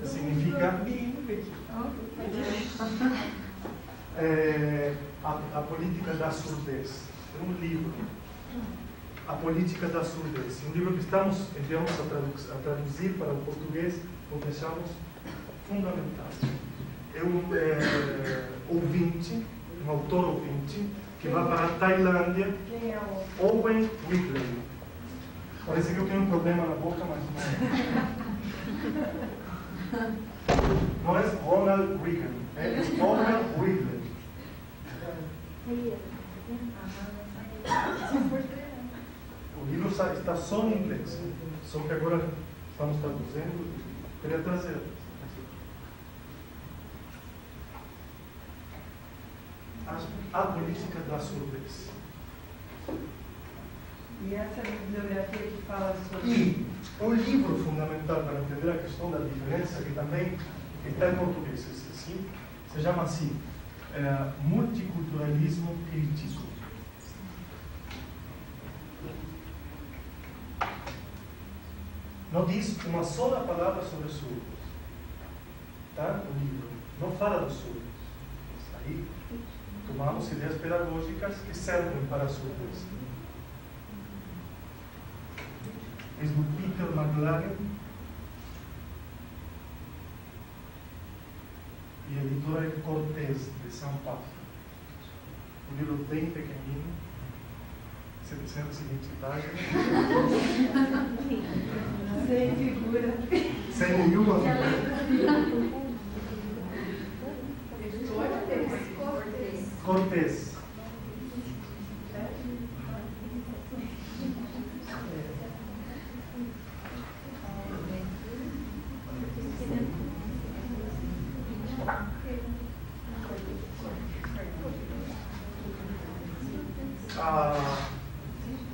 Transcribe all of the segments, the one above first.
que significa a política da surdez. É um livro, A Política da Surdez, um livro que enviamos a traduzir para o português, porque achamos fundamental. É um ouvinte, um autor ouvinte, que vai para a Tailândia, Owen Ridley. Parece que eu tenho um problema na boca, mas não é Ronald Reagan, é Owen Ridley. O livro está só em inglês, só que agora estamos traduzindo. Queria trazer. A política da surdez. E essa bibliografia que fala sobre... E o livro fundamental para entender a questão da diferença, que também está em português, assim, se chama assim, Multiculturalismo Crítico. Não diz uma sola palavra sobre surdos. Tá? O livro não fala dos surdos. Aí tomamos ideias pedagógicas que servem para a surdez. É do Peter McLaren e a editora é Cortez, de São Paulo. Um livro bem pequenino, 720 páginas. Sem figura. Sem nenhuma figura. Cortez.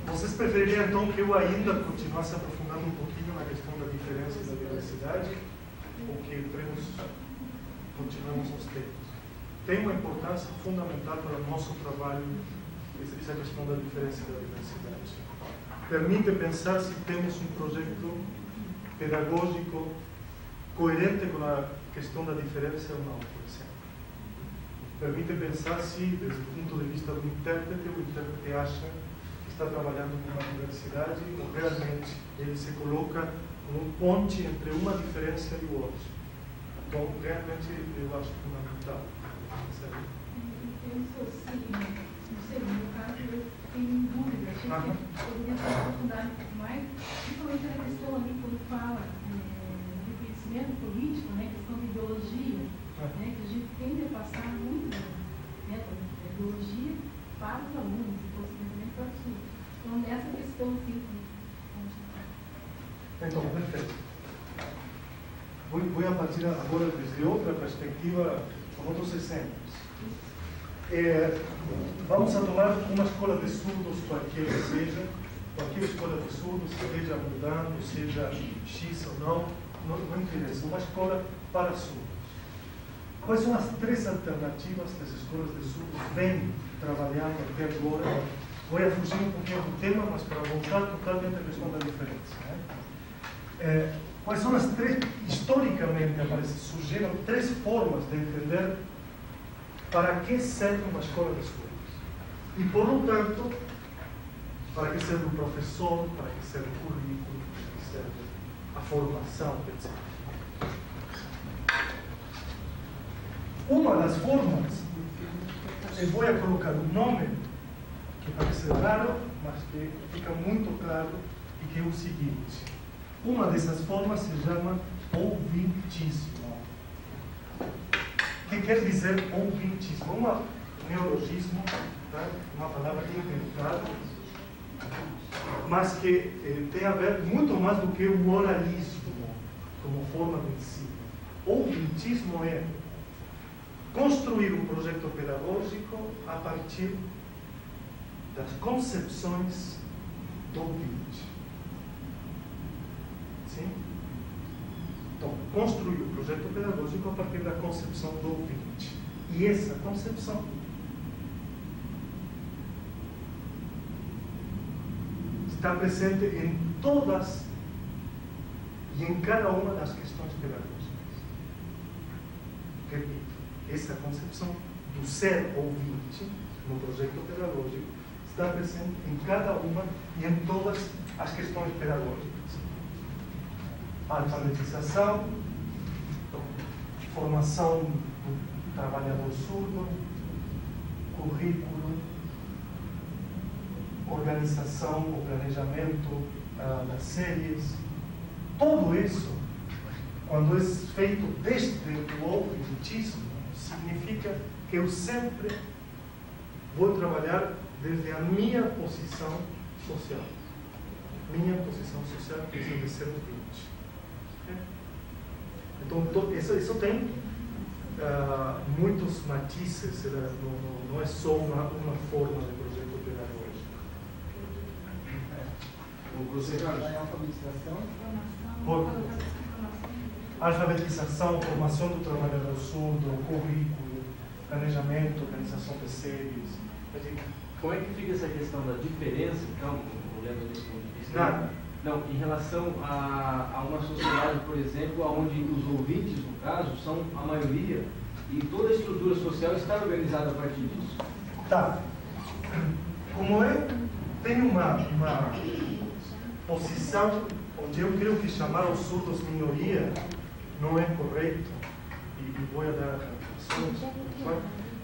Vocês prefeririam então que eu ainda continuasse aprofundando um pouquinho na questão da diferença e da diversidade, ou que continuemos os tempos? Tem uma importância fundamental para o nosso trabalho essa questão da diferença e da diversidade. Permite pensar se temos um projeto pedagógico coerente com a questão da diferença ou não, por exemplo. Permite pensar se, desde o ponto de vista do intérprete, o intérprete acha que está trabalhando com uma diversidade ou realmente ele se coloca como um ponte entre uma diferença e o outro. Então, realmente, eu acho fundamental. Eu sou sim, não sei, no meu caso, eu tenho dúvida. Achei que eu poderia se aprofundar um pouco mais, principalmente na questão ali, quando fala do reconhecimento político, né, questão de ideologia, né, que a gente tende a passar muito, né, da ideologia para os alunos, e consequentemente para os alunos. Então, nessa questão, assim, então, perfeito. Vou a partir agora desde outra perspectiva, com outros exemplos. Vamos a tomar uma escola de surdos, qualquer que seja, qualquer escola de surdos, seja mudando, seja X ou não interessa, uma escola para surdos. Quais são as três alternativas que as escolas de surdos vêm trabalhando até agora? Vou fugir um pouquinho do tema, mas para voltar totalmente à questão da diferença. Né? Quais são as três, historicamente surgiram três formas de entender para que serve uma escola de surdos. E, por lo tanto, para que serve o professor, para que serve o currículo, para que serve a formação, etc. Uma das formas, eu vou colocar um nome que parece raro, mas que fica muito claro, e que é o seguinte. Uma dessas formas se chama ouvintismo. O que quer dizer ouvintismo? Um neologismo, tá? Uma palavra inventada, mas que tem a ver muito mais do que o oralismo como forma de ensino. Ouvintismo é construir um projeto pedagógico a partir das concepções do ouvinte. Sim? Então, construir o projeto pedagógico a partir da concepção do ouvinte. E essa concepção está presente em todas e em cada uma das questões pedagógicas. essa concepção do ser ouvinte no projeto pedagógico está presente em cada uma e em todas as questões pedagógicas. Alfabetização, formação do trabalhador surdo, currículo, organização, o planejamento das séries, tudo isso, quando é feito desde o ouvintismo, significa que eu sempre vou trabalhar desde a minha posição social. Minha posição social precisa de ser ouvinte. Então, isso tem muitos matizes, não é só uma forma de projeto pedagógico. Você trabalha em alfabetização? Alfabetização, formação do trabalhador surdo, currículo, planejamento, organização de séries. Como é que fica essa questão da diferença, então, olhando desse ponto de vista? Nada. Não, em relação a uma sociedade, por exemplo, onde os ouvintes, no caso, são a maioria e toda a estrutura social está organizada a partir disso? Tá. Como eu tenho uma posição onde eu creio que chamar os surdos minoria não é correto, e vou dar razões,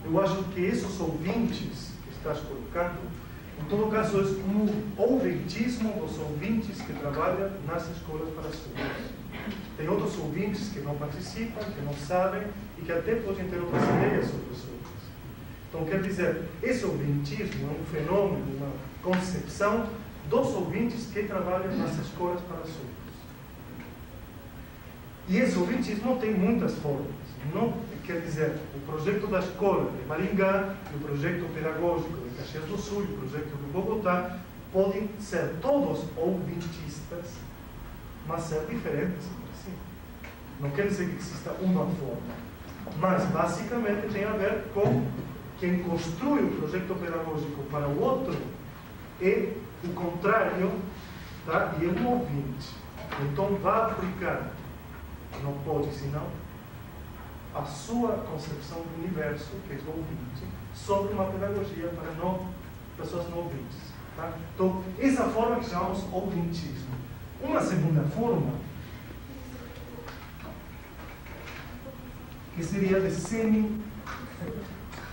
eu acho que esses ouvintes que estás colocando, em todo caso, é um ouvintismo dos ouvintes que trabalham nas escolas para surdos. Tem outros ouvintes que não participam, que não sabem e que até podem ter outras ideias sobre os surdos. Então, quer dizer, esse ouvintismo é um fenômeno, uma concepção dos ouvintes que trabalham nas escolas para surdos. E esse ouvintismo tem muitas formas. Não, quer dizer, o projeto da escola de Maringá, o projeto pedagógico de Caxias do Sul, o projeto de Bogotá, podem ser todos ouvintistas, mas ser diferentes entre si. Não quer dizer que exista uma forma, mas basicamente tem a ver com quem construi o projeto pedagógico para o outro é o contrário, tá? E é um ouvinte. Então vai aplicar, não pode senão, a sua concepção do universo, que é do ouvinte, sobre uma pedagogia para pessoas não ouvintes. Tá? Então, essa forma que chamamos ouvintismo. Uma segunda forma, que seria de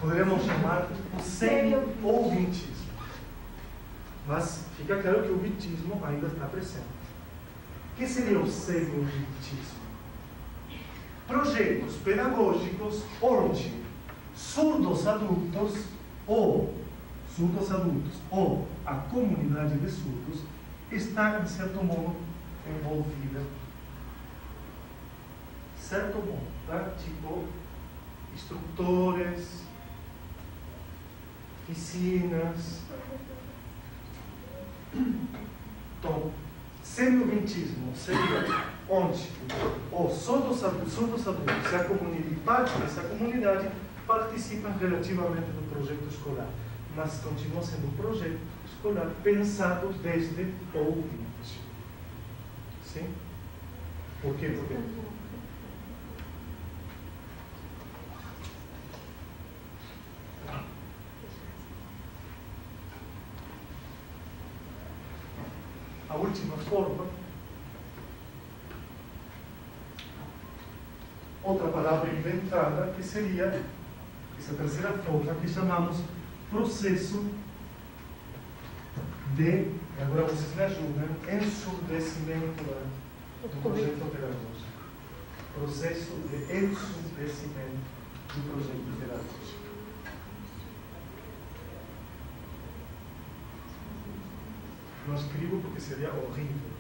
poderíamos chamar o semi-ouvintismo. Mas fica claro que o ouvintismo ainda está presente. O que seria o semi-ouvintismo? Projetos pedagógicos onde surdos adultos ou a comunidade de surdos está, de certo modo, envolvida. Certo modo, tá? Tipo, instrutores, oficinas. Então, semi-ouvintismo seria onde os surdos adultos e a comunidade, parte dessa comunidade, participam relativamente do projeto escolar, mas continua sendo um projeto escolar pensado desde o ouvinte. Sim? Por quê? Porque a última forma, outra palavra inventada, que seria essa terceira forma que chamamos processo de, agora vocês me ajudam, ensurdecimento do projeto pedagógico. Processo de ensurdecimento do projeto pedagógico. Não escrevo porque seria horrível.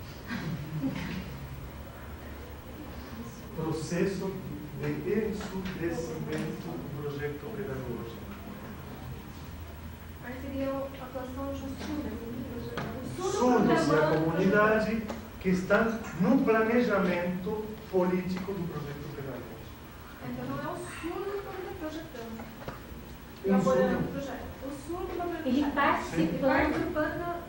Processo de ensurdecimento do projeto pedagógico. Mas seria a atuação dos surdos. Surdos e a comunidade que estão no planejamento político do projeto pedagógico. Então não é o surdo que está projetando. Um Apoiando surdo. o projeto. O surdo está projetando. Ele participando.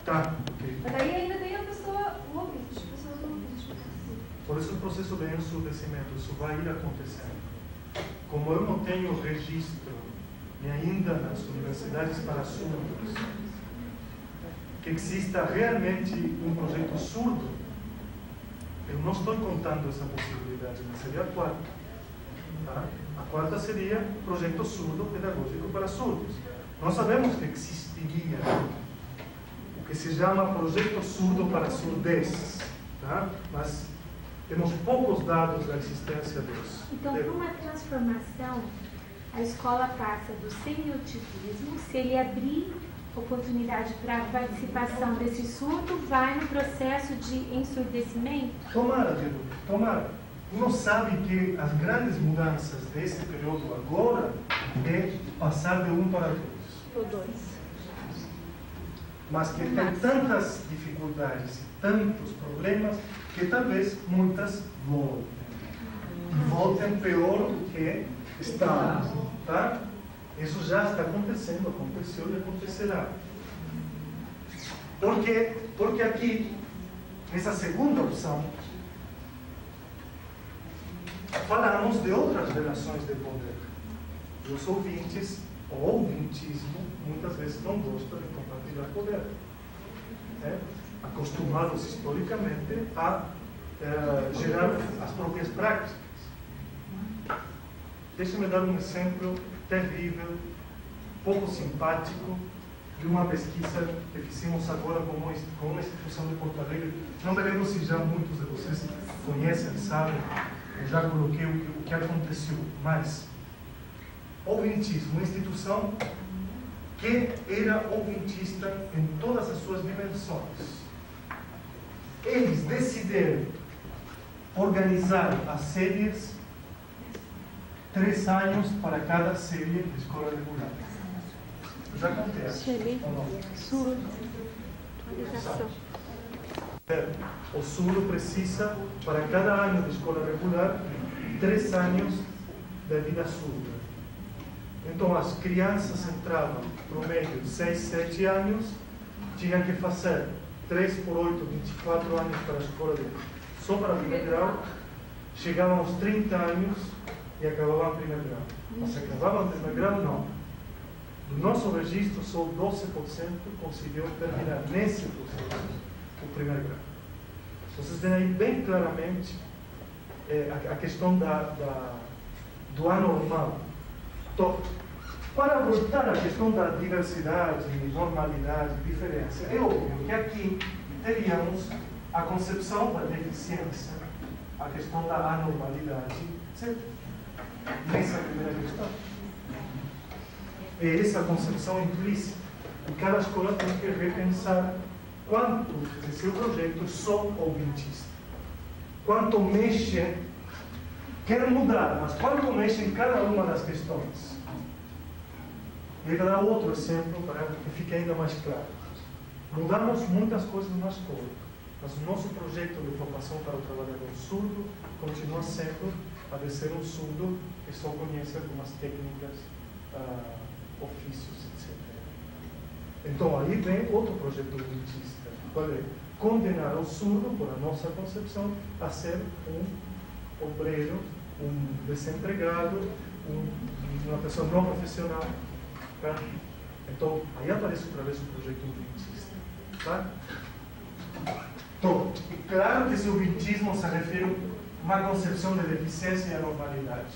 Tá, ok. Mas aí ainda tem a pessoa, o ouvinte, pessoas ouvintes. Por isso o processo de ensurdecimento, isso vai ir acontecendo. como eu não tenho registro ainda nas universidades para surdos, que exista realmente um projeto surdo, eu não estou contando essa possibilidade, mas seria a quarta. Tá? A quarta seria o projeto surdo pedagógico para surdos. Nós sabemos que existiria o que se chama projeto surdo para surdez, tá? Mas temos poucos dados da existência disso. Então, para uma transformação, a escola passa do semiotivismo, se ele abrir oportunidade para a participação desse surdo, vai no processo de ensurdecimento? Tomara, Diego, tomara. Uno sabe que as grandes mudanças desse período agora é passar de um para dois. Ou dois. Mas que tem tantas dificuldades e tantos problemas que talvez muitas voltem. E voltem pior do que estavam. Tá? Isso já está acontecendo, aconteceu e acontecerá. Porque aqui, nessa segunda opção, falamos de outras relações de poder. Os ouvintes, o ouvintismo, muitas vezes não gostam de compartilhar poder. Acostumados historicamente a gerar as próprias práticas. Deixa-me dar um exemplo terrível, pouco simpático, de uma pesquisa que fizemos agora com uma instituição de Porto Alegre. Não me lembro se já muitos de vocês conhecem, sabem, eu já coloquei o que aconteceu, mas ouvintismo, uma instituição que era ouvintista em todas as suas dimensões. Eles decidiram organizar as séries 3 anos para cada série de escola regular. Já acontece. O surdo precisa, para cada ano de escola regular, 3 anos de vida surda. Então, as crianças entravam, promédio, 6, 7 anos, tinham que fazer 3 por 8, 24 anos para a escola só para o primeiro grau, chegavam aos 30 anos e acabavam o primeiro grau. Mas acabavam o primeiro grau, não. Do nosso registro, só 12% conseguiu terminar nesse processo o primeiro grau. Vocês veem aí bem claramente a questão do anormal. Então, para voltar à questão da diversidade, normalidade, diferença, é óbvio que aqui teríamos a concepção da deficiência, a questão da anormalidade, certo? Nessa primeira questão. É essa concepção implícita. E cada escola tem que repensar quanto de seu projeto é só ouvintista. Quanto mexe, quer mudar, mas quanto mexe em cada uma das questões. E vou dar outro exemplo para que fique ainda mais claro. Mudamos muitas coisas na escola, mas o nosso projeto de formação para o trabalhador surdo continua sendo a de ser um surdo que só conhece algumas técnicas, ofícios, etc. Então, aí vem outro projeto elitista, qual é? Condenar o surdo, por a nossa concepção, a ser um obreiro, um desempregado, uma pessoa não profissional. Tá? Então, aí aparece outra vez o projeto elitista. Tá? Então, é claro que esse elitismo se refere a uma concepção de deficiência e anormalidade.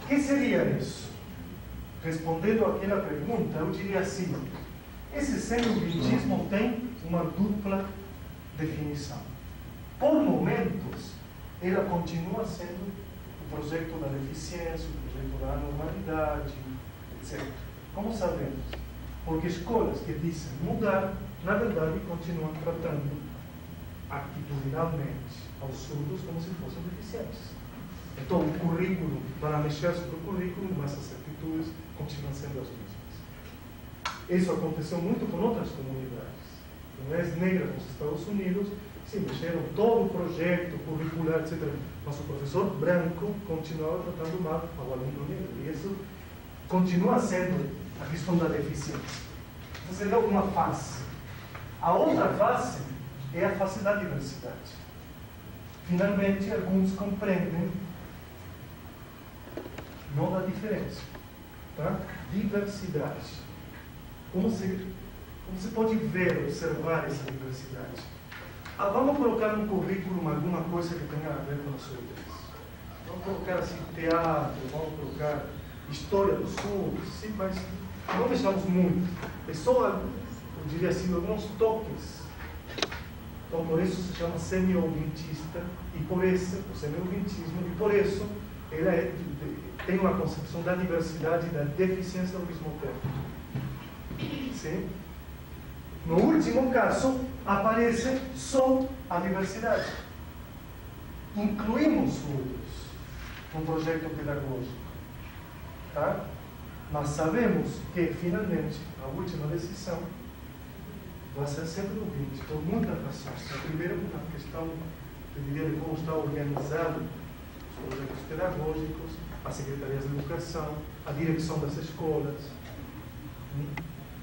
O que seria isso? Respondendo àquela pergunta, eu diria assim: esse semi-elitismo tem uma dupla definição. Por momentos, ela continua sendo o projeto da deficiência, o projeto da anormalidade, etc. Como sabemos? Porque escolas que dizem mudar, na verdade, continuam tratando atitudinalmente aos surdos como se fossem deficientes. Então, o currículo, para mexer sobre o currículo, mas as atitudes continuam sendo as mesmas. Isso aconteceu muito com outras comunidades. Comunidades negras nos Estados Unidos, sim, mexeram todo o projeto curricular, etc. Mas o professor branco continuava tratando mal ao aluno negro. E isso continua sendo a questão da deficiência. Então, seria uma face. A outra face é a face da diversidade. Finalmente, alguns compreendem diferença. Tá? Diversidade. Como se pode ver, observar essa diversidade? Vamos colocar no currículo alguma coisa que tenha a ver com a sua interesse. Vamos colocar assim, teatro, vamos colocar história do Sul, sim, mas não deixamos muito. É só, eu diria assim, alguns toques. Então, por isso se chama semi-ouvintista, e por isso, o semi-ouvintismo, e por isso ela tem uma concepção da diversidade e da deficiência ao mesmo tempo. Sim? No último caso, aparece só a diversidade. Incluímos surdos no projeto pedagógico. Tá? Mas sabemos que, finalmente, a última decisão vai ser sempre ouvinte, por muitas razões. A primeira, uma questão, eu diria, de como está organizado os projetos pedagógicos, as secretarias de educação, a direção das escolas.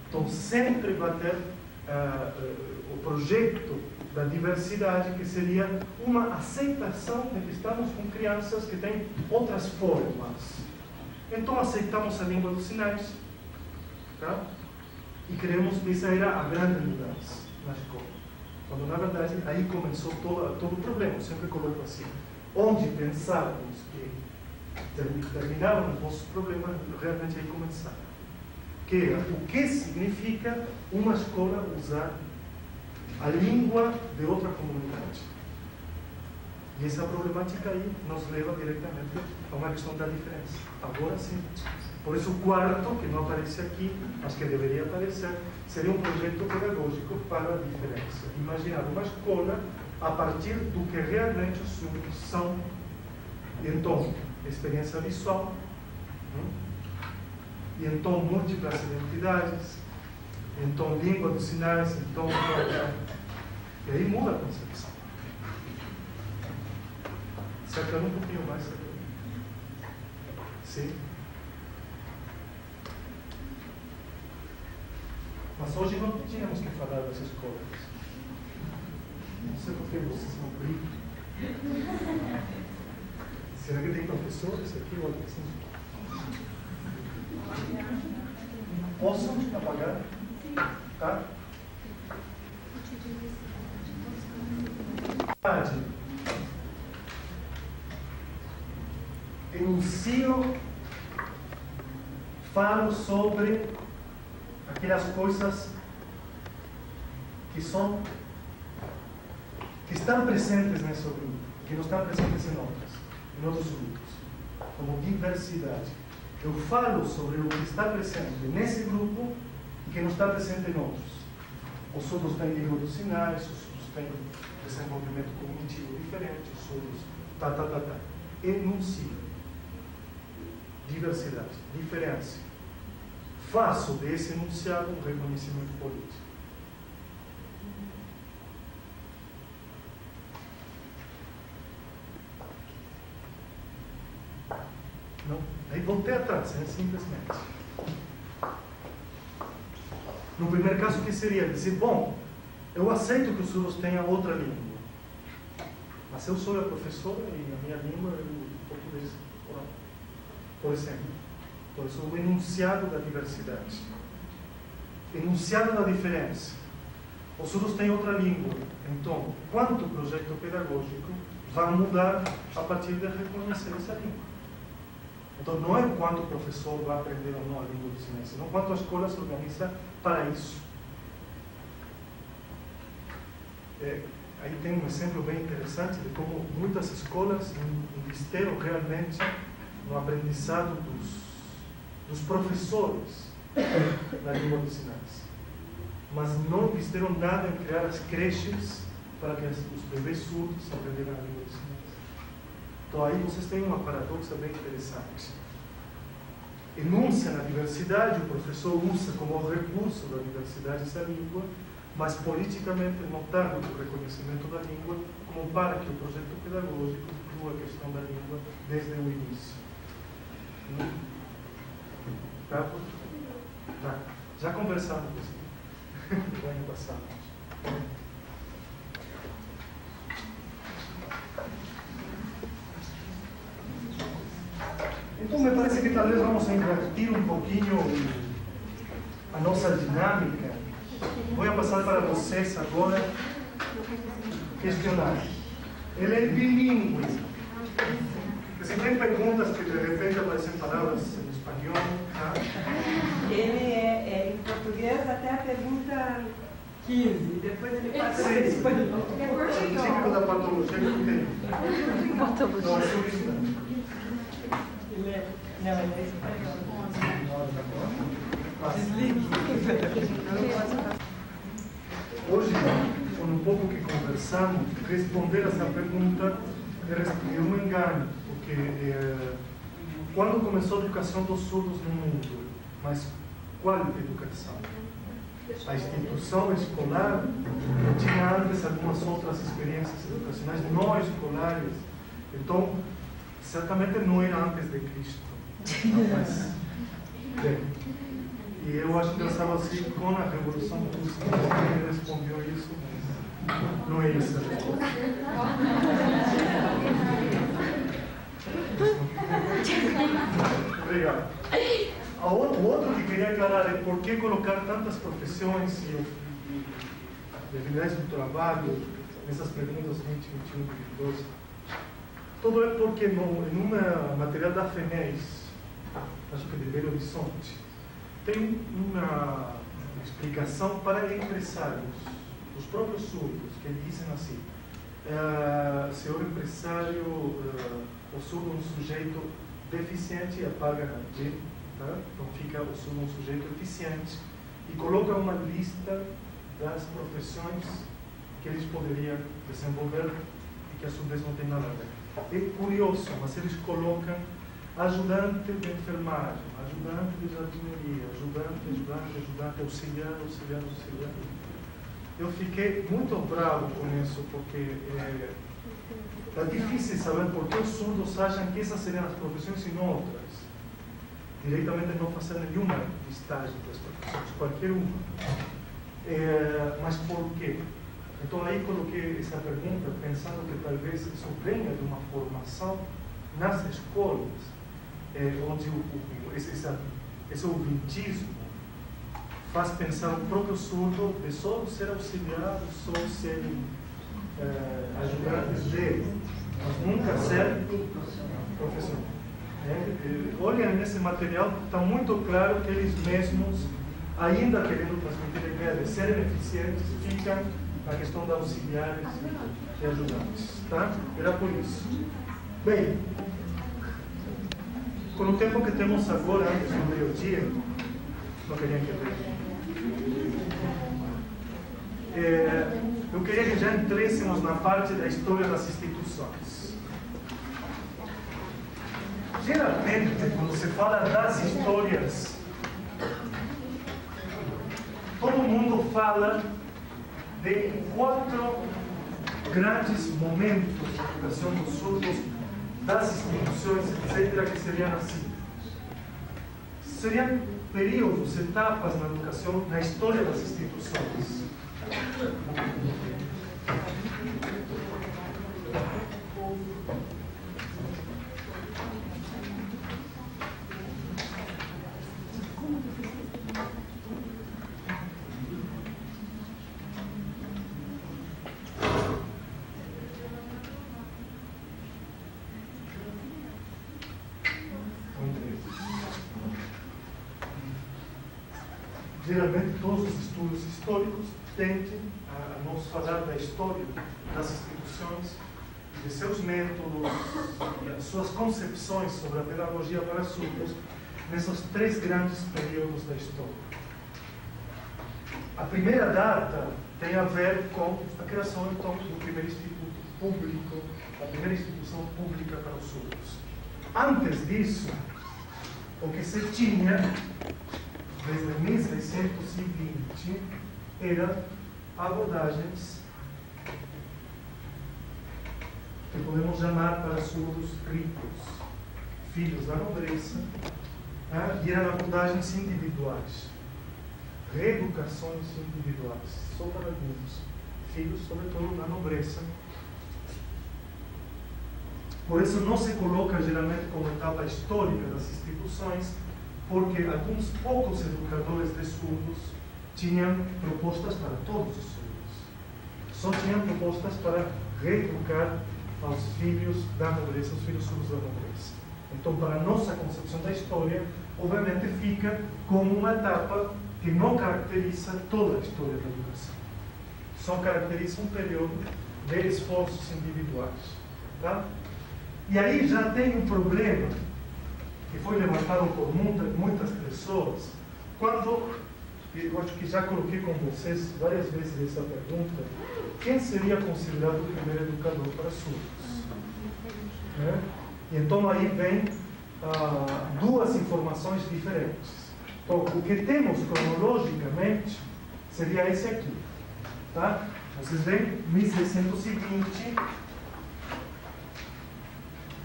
Então, sempre vai ter o projeto da diversidade, que seria uma aceitação de que estamos com crianças que têm outras formas. Então, aceitamos a língua dos sinais, tá? E creemos que essa era a grande mudança na escola. Quando, na verdade, aí começou todo o problema. Eu sempre coloco assim: onde pensávamos que terminavam os nossos problemas, realmente aí começaram. Que era o que significa uma escola usar a língua de outra comunidade. E essa problemática aí nos leva diretamente a uma questão da diferença. Agora sim. Por isso, o quarto, que não aparece aqui, mas que deveria aparecer, seria um projeto pedagógico para a diferença. Imaginar uma escola a partir do que realmente os surdos são. E então, experiência visual, e então múltiplas identidades, então língua dos sinais, então. E aí muda a concepção. Acertando um pouquinho mais. Sim. Mas hoje não tínhamos que falar das escolas. Não sei por que vocês não brigam. Será que tem professores aqui? Olha, assim. Posso apagar? Tá? Enuncio, falo sobre aquelas coisas que estão presentes nesse grupo, que não estão presentes em outros grupos, como diversidade. Eu falo sobre o que está presente nesse grupo e que não está presente em outros. Os surdos têm língua dos sinais, os surdos têm desenvolvimento cognitivo diferente, os surdos Enuncio. Diversidade, diferença. Faço desse enunciado um reconhecimento político. Não? Aí voltei atrás, simplesmente. No primeiro caso, o que seria? Dizer, bom, eu aceito que os surdos tenham outra língua, mas eu sou a professora e a minha língua é o português, por exemplo. Por isso, o enunciado da diversidade. Enunciado da diferença. Os surdos têm outra língua. Então, quanto o projeto pedagógico vai mudar a partir de reconhecer essa língua? Então, não é quanto o professor vai aprender ou não a língua dos sinais, senão quanto a escola se organiza para isso. Aí tem um exemplo bem interessante de como muitas escolas investiram realmente no aprendizado dos professores na língua dos sinais. Mas não investiram nada em criar as creches para que os bebês surdos aprenderam a língua dos sinais. Então aí vocês têm uma paradoxa bem interessante. Enuncia na diversidade, o professor usa como recurso da diversidade essa língua, mas politicamente não tarda o reconhecimento da língua como para que o projeto pedagógico inclua a questão da língua desde o início. Tá? Tá. Já conversamos isso no ano passado. Então, me parece que talvez vamos invertir um pouquinho a nossa dinâmica. Vou passar para vocês agora questionar. Ele é bilíngue. Se tem perguntas que de repente aparecem palavras em espanhol, tá? Ele é em português até a pergunta 15, depois ele passa para espanhol. É O típico da patologia que tem. Não, é original. Não, ele é espanhol. Desligue. Hoje, com um pouco que conversamos, responder essa pergunta é um engano, porque quando começou a educação dos surdos no mundo, mas qual educação? A instituição escolar tinha antes algumas outras experiências educacionais não escolares, então certamente não era antes de Cristo. Mas, bem, e eu acho que eu estava assim com a Revolução Russa, ele respondeu isso, mas não é isso. Obrigado. O outro que queria aclarar é por que colocar tantas profissões e atividades do trabalho nessas perguntas 20, 21 e 22. Tudo é porque em uma material da FENES, acho que de Belo Horizonte, tem uma explicação para empresários, os próprios surdos, que dizem assim: senhor empresário, o surdo é um sujeito deficiente e apaga na G, tá? Então fica o surdo um sujeito eficiente e coloca uma lista das profissões que eles poderiam desenvolver e que a surdez não tem nada a ver. É curioso, mas eles colocam ajudante de enfermagem, ajudante de jardineria, ajudante, auxiliar. Eu fiquei muito bravo com isso, porque é difícil saber por que os surdos acham que essas seriam as profissões e não outras. Diretamente não fazer nenhuma listagem das profissões, qualquer uma. Mas por quê? Então aí coloquei essa pergunta pensando que talvez isso venha de uma formação nas escolas, onde esse ouvintismo faz pensar o próprio surdo de só ser auxiliar, só ser ajudante dele, mas nunca ser profissional. Olhem nesse material, está muito claro que eles mesmos, ainda querendo transmitir a ideia de serem eficientes, ficam na questão de auxiliares e ajudantes. Tá? Era por isso. Bem, com o tempo que temos agora, antes do meio-dia, não queria que eu queria que já entréssemos na parte da história das instituições. Geralmente, quando se fala das histórias, todo mundo fala de 4 grandes momentos da educação dos surdos, das instituições, etc., que seriam assim. Seriam períodos, etapas na educação, na história das instituições. Geralmente, todos os estudos históricos tendem a nos falar da história das instituições, de seus métodos, e suas concepções sobre a pedagogia para surdos, nesses 3 grandes períodos da história. A primeira data tem a ver com a criação, então, do primeiro instituto público, a primeira instituição pública para os surdos. Antes disso, o que se tinha desde 1620 eram abordagens que podemos chamar para surdos ricos, filhos da nobreza, e eram abordagens individuais, reeducações individuais, só para alguns filhos, sobretudo da nobreza, Por isso não se coloca geralmente como etapa histórica das instituições, porque alguns poucos educadores de surdos tinham propostas para todos os surdos. Só tinham propostas para reeducar aos filhos da nobreza, os filhos surdos da nobreza. Então, para a nossa concepção da história, obviamente fica como uma etapa que não caracteriza toda a história da educação. Só caracteriza um período de esforços individuais. Tá? E aí já tem um problema que foi levantado por muitas pessoas, quando, eu acho que já coloquei com vocês várias vezes essa pergunta, quem seria considerado o primeiro educador para surdos? E então aí vem duas informações diferentes. Então, o que temos cronologicamente seria esse aqui. Tá? Vocês veem 1620.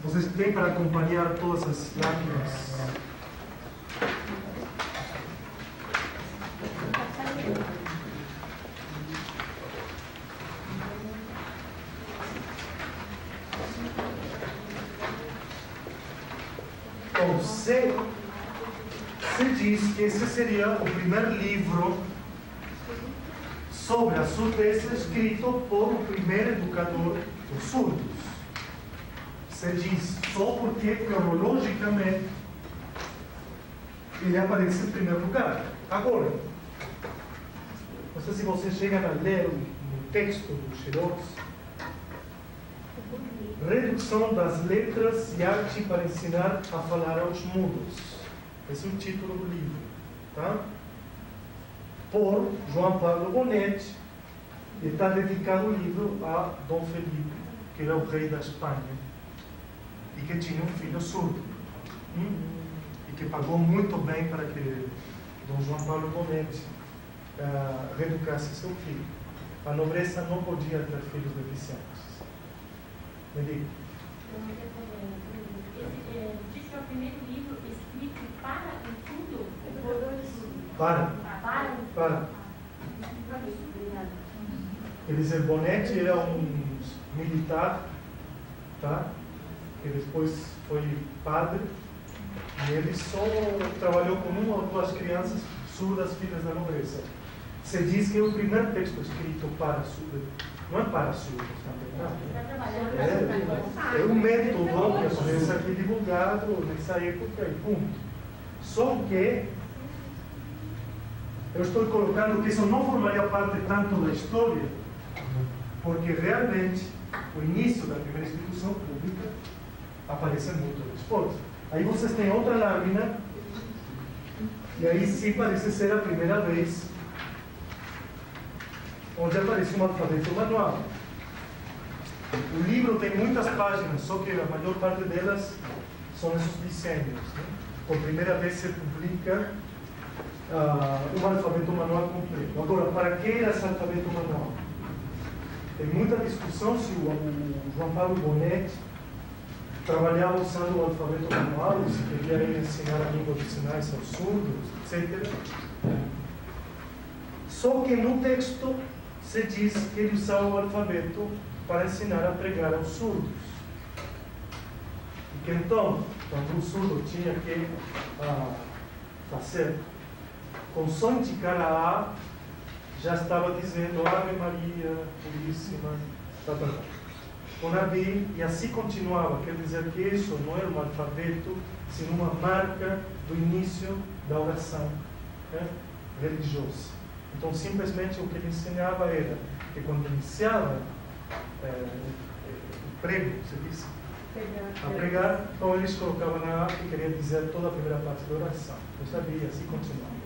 Vocês têm para acompanhar todas as láminas. Então, se diz que esse seria o primeiro livro sobre a surdez escrito por o primeiro educador dos surdos. Se diz só porque, cronologicamente, ele aparece em primeiro lugar. Agora, não sei se vocês chegam a ler no texto do Xerox, Redução das letras e arte para ensinar a falar aos mudos. Esse é o título do livro. Tá? Por João Paulo Bonetti, e está dedicado o livro a Dom Felipe, que era o rei da Espanha, e que tinha um filho surdo, e que pagou muito bem para que Dom João Paulo Bonetti reeducasse seu filho. A nobreza não podia ter filhos deficientes. Me diga. Diz que é o primeiro livro escrito para o surdo? Para. Quer dizer, Bonetti era um militar, tá? Que depois foi padre, e ele só trabalhou com uma ou duas crianças surdas, filhas da nobreza. Se diz que é o primeiro texto escrito para surdos, não é para surdos também, não. É um método que aparece aqui divulgado nessa época e ponto. Só que eu estou colocando que isso não formaria parte tanto da história, porque realmente o início da primeira instituição pública aparece muito depois. Aí vocês têm outra lâmina, e aí sim parece ser a primeira vez onde aparece um alfabeto manual. O livro tem muitas páginas, só que a maior parte delas são esses desenhos. Né? Por primeira vez se publica um alfabeto manual completo. Agora, para que era esse alfabeto manual? Tem muita discussão se o João Paulo Bonetti trabalhava usando o alfabeto manual, se queria ele ensinar a língua de sinais aos surdos, etc. Só que no texto se diz que ele usava o alfabeto para ensinar a pregar aos surdos. E que então, quando o surdo tinha que fazer consoante cada A, já estava dizendo Ave Maria, Puríssima, com a B, e assim continuava. Quer dizer que isso não era um alfabeto, sino uma marca do início da oração religiosa. Então, simplesmente o que ele ensinava era que quando iniciava o prego, se diz, a pregar, então eles colocavam na A que queria dizer toda a primeira parte da oração. Eu sabia, assim continuava.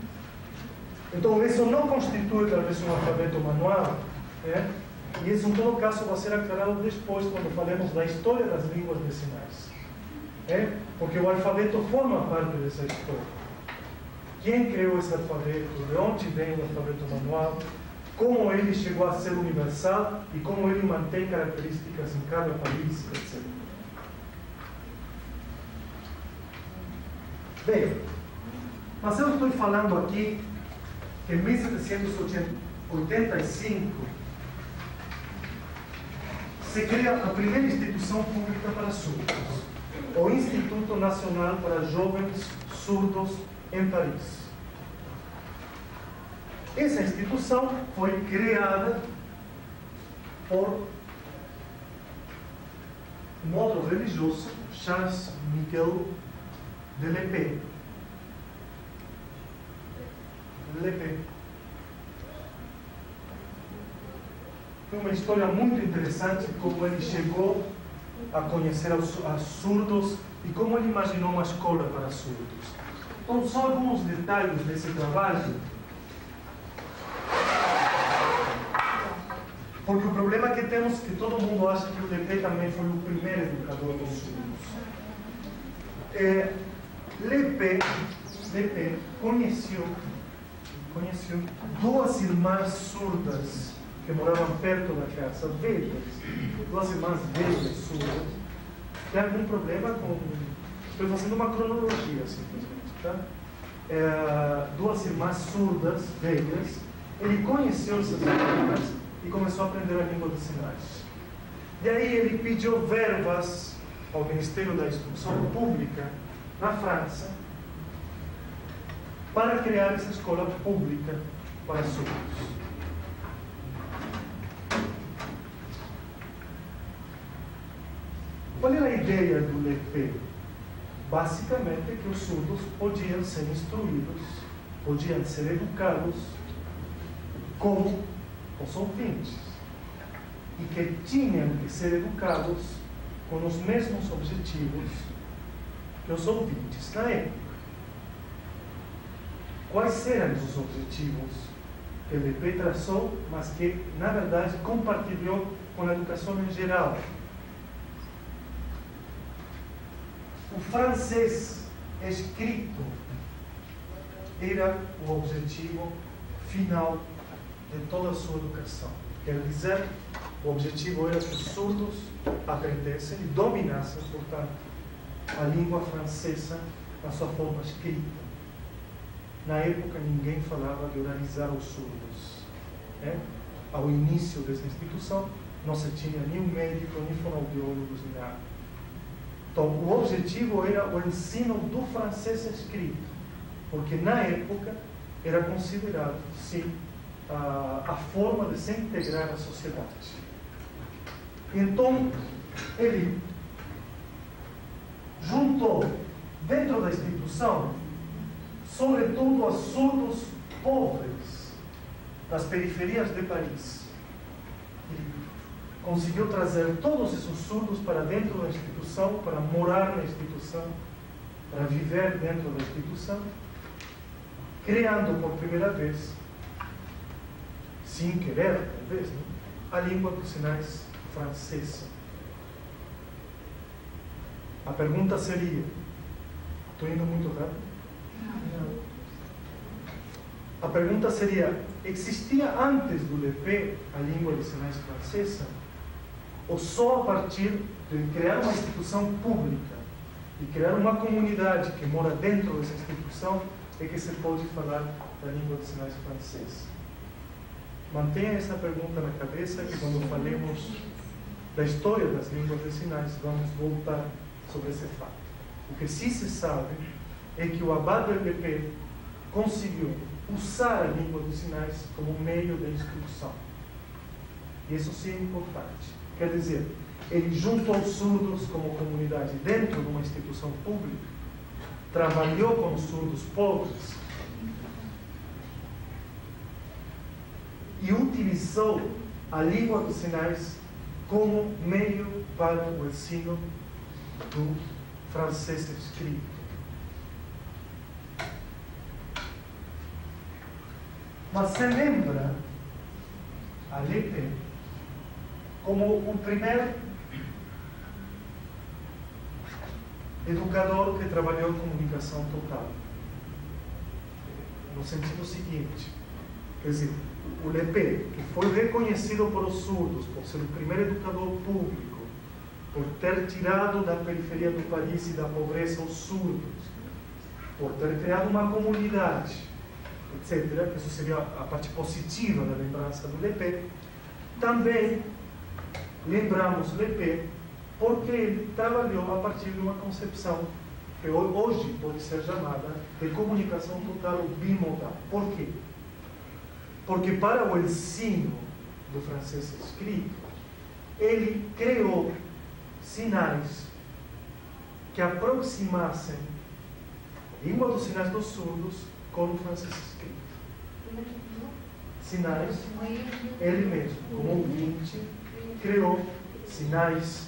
Então, isso não constitui, talvez, um alfabeto manual, e isso, em todo caso, vai ser aclarado depois, quando falemos da história das línguas de sinais. Porque o alfabeto forma parte dessa história. Quem criou esse alfabeto? De onde vem o alfabeto manual? Como ele chegou a ser universal e como ele mantém características em cada país, etc. Bem, mas eu estou falando aqui que em 1785 se cria a primeira instituição pública para surdos, o Instituto Nacional para Jovens Surdos em Paris. Essa instituição foi criada por um outro religioso, Charles Michel de Lépée. Foi uma história muito interessante como ele chegou a conhecer os surdos e como ele imaginou uma escola para surdos. Então, só alguns detalhes desse trabalho. Porque o problema que temos é que todo mundo acha que o Lépée também foi o primeiro educador dos surdos. Lépée conheceu duas irmãs surdas que moravam perto da casa, velhas, duas irmãs velhas surdas, que tinham algum problema com... Estou fazendo uma cronologia, simplesmente, tá? Duas irmãs surdas, velhas, ele conheceu essas irmãs e começou a aprender a língua dos sinais. E aí ele pediu verbas ao Ministério da Instrução Pública, na França, para criar essa escola pública para surdos. Qual era a ideia do Lépée? Basicamente que os surdos podiam ser instruídos, podiam ser educados como os ouvintes, e que tinham que ser educados com os mesmos objetivos que os ouvintes na época. Quais eram os objetivos que Lépée traçou, mas que, na verdade, compartilhou com a educação em geral? O francês escrito era o objetivo final de toda a sua educação. Quer dizer, o objetivo era que os surdos aprendessem e dominassem, portanto, a língua francesa na sua forma escrita. Na época, ninguém falava de oralizar os surdos. Ao início dessa instituição, não se tinha nem um médico, nem fonoaudiólogos, nem nada. Então, o objetivo era o ensino do francês escrito, porque na época era considerado, sim, a forma de se integrar à sociedade. Então, ele juntou dentro da instituição, sobretudo, os surdos pobres das periferias de Paris. Ele conseguiu trazer todos esses surdos para dentro da instituição, para morar na instituição, para viver dentro da instituição, criando por primeira vez, sem querer, talvez, a língua dos sinais francesa. A pergunta seria, estou indo muito rápido? Não. A pergunta seria, existia antes do Lépée a língua de sinais francesa? Ou só a partir de criar uma instituição pública e criar uma comunidade que mora dentro dessa instituição é que se pode falar da língua de sinais francesa? Mantenha essa pergunta na cabeça e quando falemos da história das línguas de sinais, vamos voltar sobre esse fato. O que sim se sabe é que o Abad Lépée conseguiu usar a língua dos sinais como meio de instrução. E isso sim é importante. Quer dizer, ele juntou os surdos como comunidade dentro de uma instituição pública, trabalhou com os surdos pobres e utilizou a língua dos sinais como meio para o ensino do francês escrito. Mas se lembra a Lépée como o primeiro educador que trabalhou em comunicação total. No sentido seguinte, quer dizer, o Lépée, que foi reconhecido por os surdos, por ser o primeiro educador público, por ter tirado da periferia do país e da pobreza os surdos, por ter criado uma comunidade, etc., que isso seria a parte positiva da lembrança do Lépée, também lembramos Lepé porque ele trabalhou a partir de uma concepção que hoje pode ser chamada de comunicação total ou bimodal. Por quê? Porque para o ensino do francês escrito, ele criou sinais que aproximassem a língua dos sinais dos surdos com o francês escrito. Sinais, ele mesmo, como ouvinte, criou sinais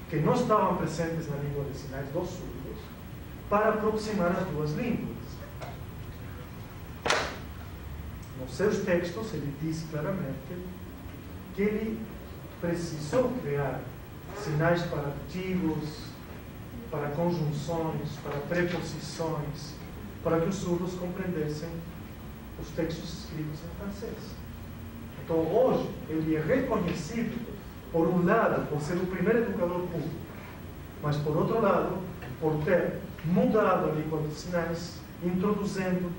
que não estavam presentes na língua de sinais dos surdos para aproximar as duas línguas. Nos seus textos, ele diz claramente que ele precisou criar sinais para artigos, para conjunções, para preposições, para que os surdos compreendessem os textos escritos em francês. Então, hoje, ele é reconhecido, por um lado, por ser o primeiro educador público, mas, por outro lado, por ter mudado a língua dos sinais, introduzindo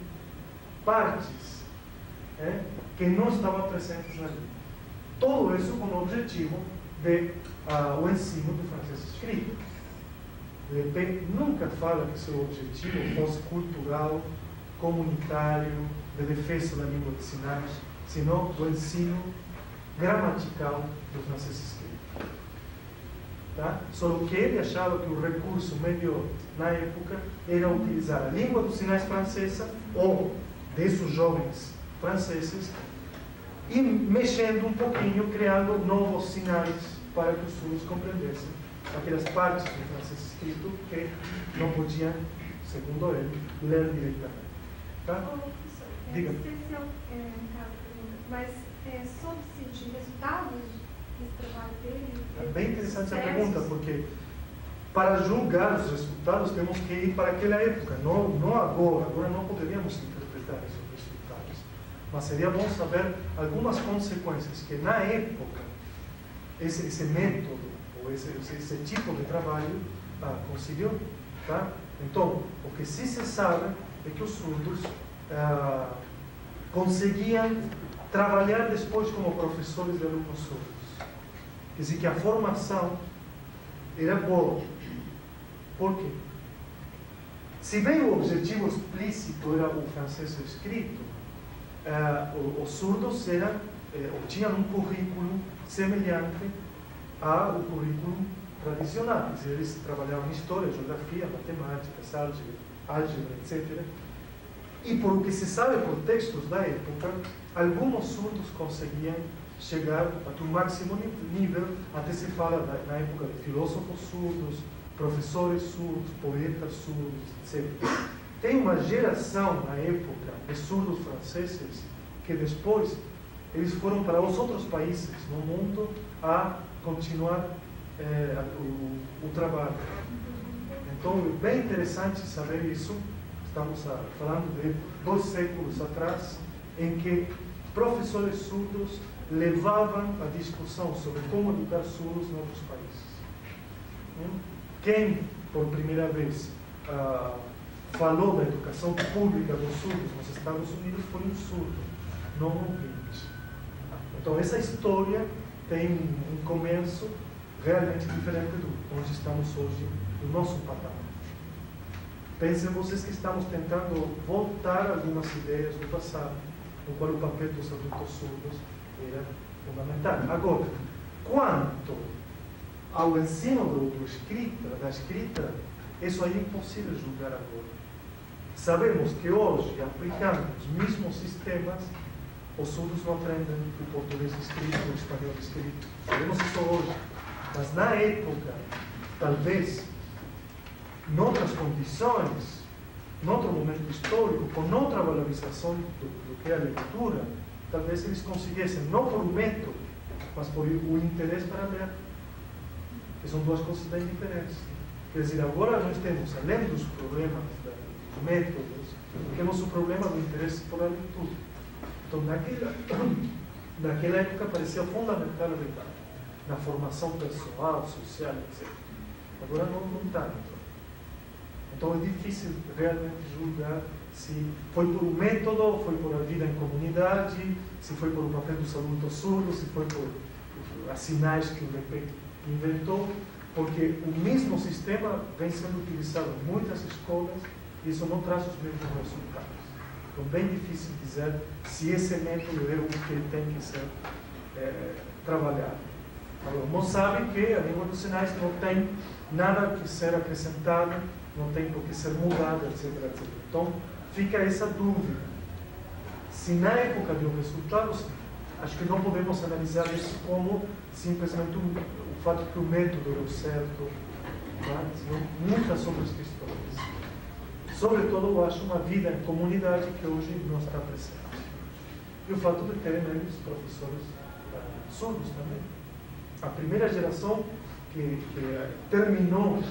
partes que não estavam presentes na língua. Todo isso com o objetivo de o ensino do francês escrito. Lepé nunca fala que seu objetivo fosse cultural, comunitário, de defesa da língua de sinais, senão do ensino gramatical do francês escrito. Tá? Só que ele achava que o recurso melhor na época era utilizar a língua dos sinais francesa ou desses jovens franceses e mexendo um pouquinho, criando novos sinais para que os surdos compreendessem aquelas partes do francês escrito que não podiam, segundo ele, ler diretamente. Tá? Diga. Mas soube-se de resultados desse trabalho dele? É bem interessante essa pergunta, porque para julgar os resultados temos que ir para aquela época, não agora. Agora não poderíamos interpretar esses resultados. Mas seria bom saber algumas consequências que na época esse método ou esse tipo de trabalho conseguiu. Tá? Então, o que sim se sabe é que os surdos conseguiam trabalhar depois como professores de alunos surdos. Quer dizer que a formação era boa. Por quê? Se bem o objetivo explícito era o francês escrito, os surdos tinham um currículo semelhante ao currículo tradicional. Quer dizer, eles trabalhavam história, geografia, matemática, álgebra, etc. E por o que se sabe por textos da época, alguns surdos conseguiam chegar a um máximo nível, até se fala na época de filósofos surdos, professores surdos, poetas surdos, etc. Tem uma geração na época de surdos franceses que depois eles foram para os outros países no mundo a continuar o trabalho. Então é bem interessante saber isso. Estamos falando de 2 séculos atrás, em que professores surdos levavam a discussão sobre como educar surdos em outros países. Quem, por primeira vez, falou da educação pública dos surdos nos Estados Unidos foi um surdo, não um ouvinte. Então, essa história tem um começo realmente diferente do onde estamos hoje, no nosso patamar. Pensem vocês que estamos tentando voltar algumas ideias do passado, no qual o papel dos adultos surdos era fundamental. Agora, quanto ao ensino da escrita, isso aí é impossível julgar agora. Sabemos que hoje, aplicando os mesmos sistemas, os surdos não aprendem o português escrito, o espanhol escrito. Sabemos isso hoje. Mas na época, talvez, em outras condições, em outro momento histórico, com outra valorização do que é a leitura, talvez eles conseguissem, não por um método, mas por o interesse para ler. Que são duas coisas bem diferentes. Quer dizer, agora nós temos, além dos problemas dos métodos, temos o problema do interesse por a leitura. Então, naquela época parecia fundamental a leitura, na formação pessoal, social, etc. Agora não tanto. Então é difícil realmente julgar se foi por um método, foi por a vida em comunidade, se foi por o papel dos adultos surdos, se foi por as sinais que o LEPE inventou, porque o mesmo sistema vem sendo utilizado em muitas escolas e isso não traz os mesmos resultados. Então, bem difícil dizer se esse método é o que tem que ser trabalhado. Agora, não sabe que a língua dos sinais não tem nada que ser acrescentado, não tem por que ser mudado, etc, etc. Então, fica essa dúvida. Se na época deu resultados, acho que não podemos analisar isso como simplesmente o fato que o método deu certo, tá? Senão muitas outras questões. Sobretudo, eu acho uma vida em comunidade que hoje não está presente. E o fato de terem eles professores surdos também. A primeira geração que terminou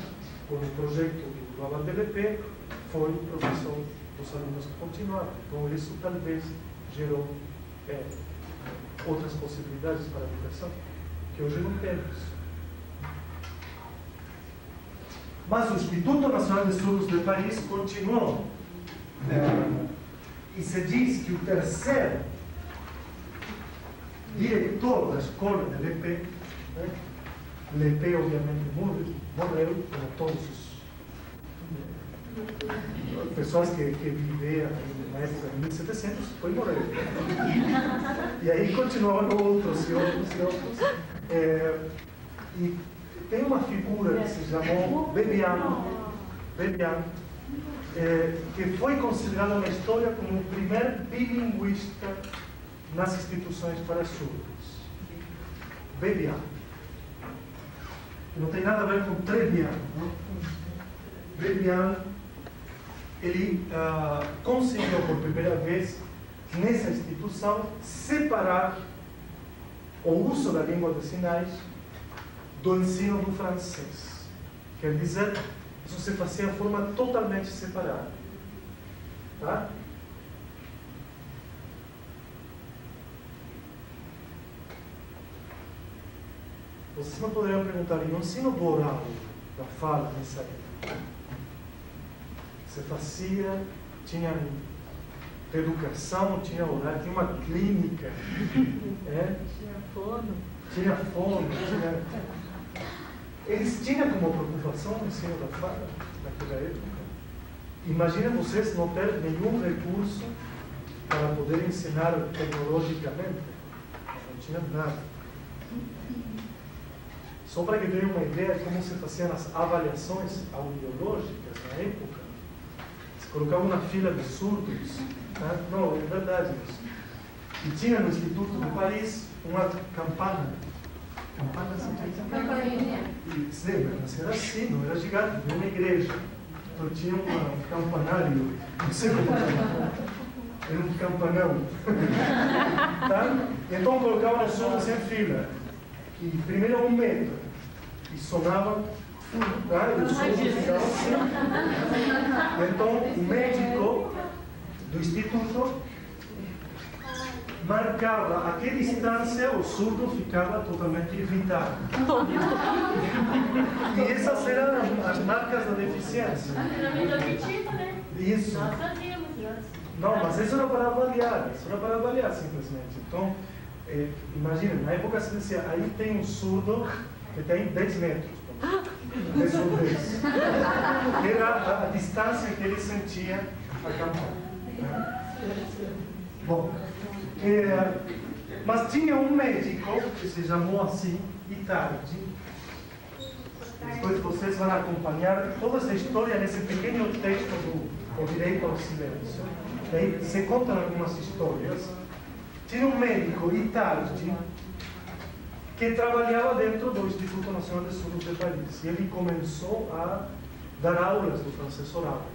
com o projeto do ABADLP foi o professor dos alunos que continuaram. Então, isso talvez gerou outras possibilidades para a educação, que hoje não temos. Mas o Instituto Nacional de Surdos de Paris continuou. E se diz que o terceiro diretor da escola de LEPE, LEPE obviamente morreu, como todos as pessoas que viveram na época de 1700, foi morrer. E aí continuaram outros e outros e outros. E tem uma figura que se chamou Bebian, que foi considerado na história como o primeiro bilinguista nas instituições para surdos. Bebian. Que não tem nada a ver com Trebian. Bebian, ele conseguiu por primeira vez nessa instituição separar o uso da língua dos sinais do ensino do francês. Quer dizer, isso se fazia de forma totalmente separada. Tá? Vocês não poderiam perguntar, e o ensino do oral, da fala nessa época? Se fazia, tinha educação, tinha oral, tinha uma clínica. Tinha fono. Tinha fome, Eles tinham como preocupação o ensino da fala naquela época. Imaginem vocês não ter nenhum recurso para poder ensinar tecnologicamente. Não tinha nada. Só para que tenham uma ideia de como se faziam as avaliações audiológicas na época. Se colocavam na fila de surdos. Tá? Não, é verdade isso. E tinha no Instituto de Paris uma campana. Campana assim? Sim, mas era assim, não era gigante, de uma igreja. Então tinha um campanário, não sei como chamar. Era um campanão. Tá? Então colocavam os surdos em fila. E primeiro 1 metro. E sonava. Tá? E os surdos ficavam assim. Então o médico do instituto marcava a que distância o surdo ficava totalmente irritado. E essas eram as marcas da deficiência. Treinamento auditivo, né? Isso. Nós fazíamos antes. Não, mas isso era para avaliar, simplesmente. Então, imagina, na época se dizia, aí tem um surdo que tem 10 metros. 10 ou 10. Era a distância que ele sentia a campana. Bom, mas tinha um médico que se chamou assim, Itardi. Depois vocês vão acompanhar toda essa história nesse pequeno texto do O Direito ao Silêncio. Daí se contam algumas histórias. Tinha um médico, Itardi, que trabalhava dentro do Instituto Nacional de Surdos de Paris. E ele começou a dar aulas do francês oral.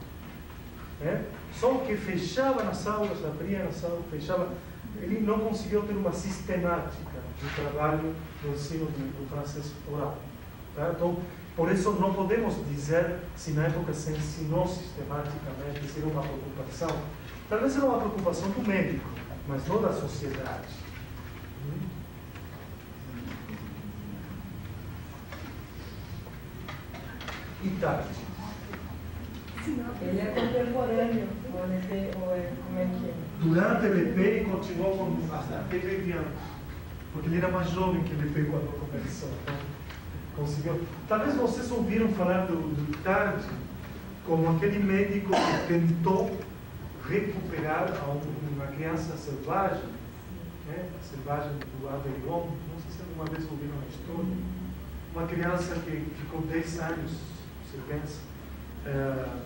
Só que fechava nas aulas, abria nas aulas, fechava. Ele não conseguiu ter uma sistemática de trabalho no ensino do francês oral. Tá? Então, por isso não podemos dizer se na época se ensinou sistematicamente, se era uma preocupação. Talvez era uma preocupação do médico, mas não da sociedade. E tarde. Ele é contemporâneo, ou como é que é? Durante o LEPE continuou com a TV Bianca. porque ele era mais jovem que ele foi quando começou. Então, conseguiu. Talvez vocês ouviram falar do Tarde como aquele médico que tentou recuperar uma criança selvagem, né? A selvagem do Aveyron. Não sei se alguma vez ouviram a história. Uma criança que ficou 10 anos, você pensa,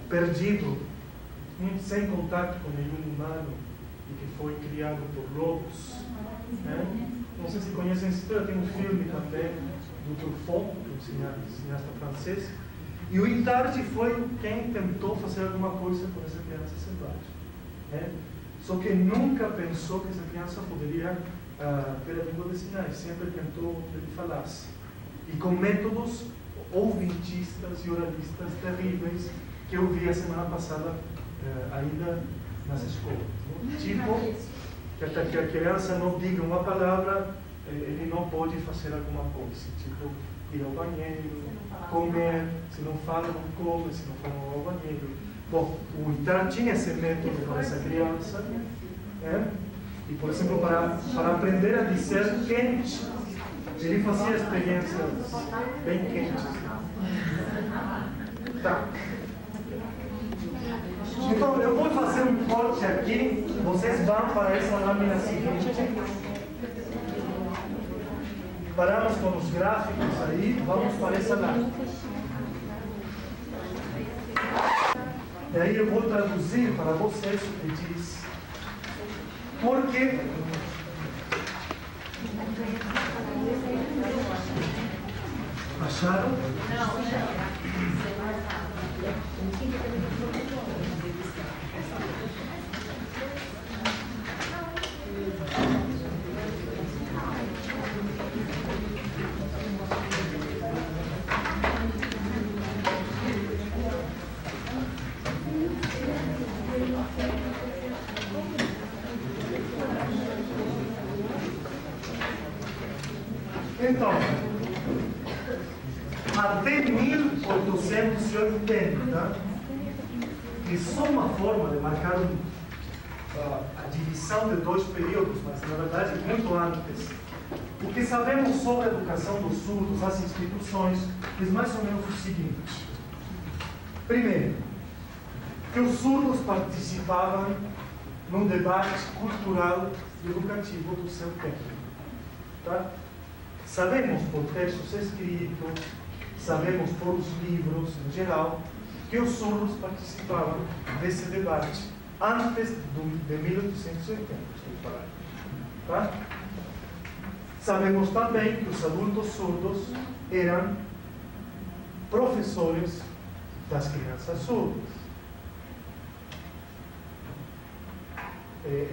perdido, sem contato com nenhum humano, e que foi criado por lobos. Né? Não sei se conhecem essa história, tem um filme também do Truffaut, que é um cineasta francês, e o Itardi foi quem tentou fazer alguma coisa com essa criança selvagem. Né? Só que nunca pensou que essa criança poderia ter a língua de sinais, sempre tentou que ele falasse. E com métodos ouvintistas e oralistas terríveis que eu vi a semana passada ainda nas escolas. Né? Tipo, que a criança não diga uma palavra, ele não pode fazer alguma coisa. Tipo, ir ao banheiro, comer, se não fala, não come, se não for ao banheiro. Bom, o Itardi tinha esse método para essa criança, né? E, por exemplo, para aprender a dizer quente, ele fazia experiências bem quentes. Tá. Então, eu vou fazer um corte aqui, vocês vão para essa lâmina seguinte. Paramos com os gráficos aí, vamos para essa lâmina. E aí eu vou traduzir para vocês o que diz. Porque acharam? Então, até 1880, que só uma forma de marcar a divisão de dois períodos, mas na verdade muito antes. O que sabemos sobre a educação dos surdos, as instituições, é mais ou menos o seguinte. Primeiro, que os surdos participavam num debate cultural e educativo do seu tempo. Tá? Sabemos por textos escritos, sabemos por os livros em geral, que os surdos participavam desse debate antes de 1880. Tá? Sabemos também que os adultos surdos eram professores das crianças surdas.